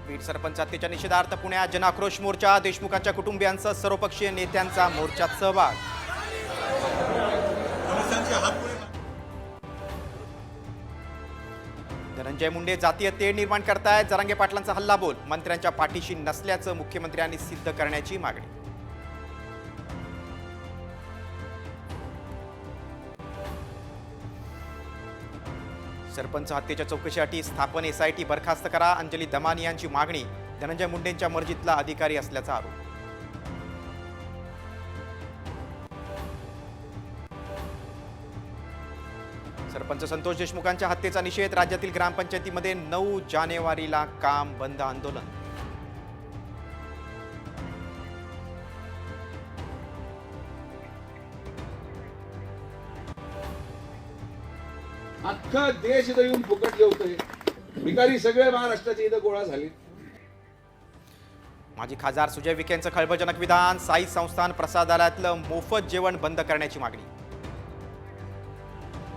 बीड सरपंच हत्येच्या निषेधार्थ पुण्यात जनाक्रोश मोर्चा, देशमुखांच्या कुटुंबियांसह सर्वपक्षीय नेत्यांचा मोर्चात सहभाग. धनंजय मुंडे जातीय तेढ निर्माण करतायत, जरांगे पाटलांचा हल्लाबोल, मंत्र्यांच्या पाठीशी नसल्याचं मुख्यमंत्र्यांनी सिद्ध करण्याची मागणी. सरपंच हत्येच्या चौकशीसाठी स्थापन एसआयटी बरखास्त करा, अंजली दमानी यांची मागणी. धनंजय मुंडेंच्या मर्जीतला अधिकारी असल्याचा आरोप. सरपंच संतोष देशमुखांच्या हत्येचा निषेध, राज्यातील ग्रामपंचायतीमध्ये 9 जानेवारीला काम बंद आंदोलन. अख्खा देश इथं येऊन फुकट जेवतोय. भिकारी सगळे महाराष्ट्राचे इथं गोळा झाले. माजी खासदार सुजय विखेंचं खळबळजनक विधान, साई संस्थान प्रसादालयातलं मोफत जेवण बंद करण्याची मागणी.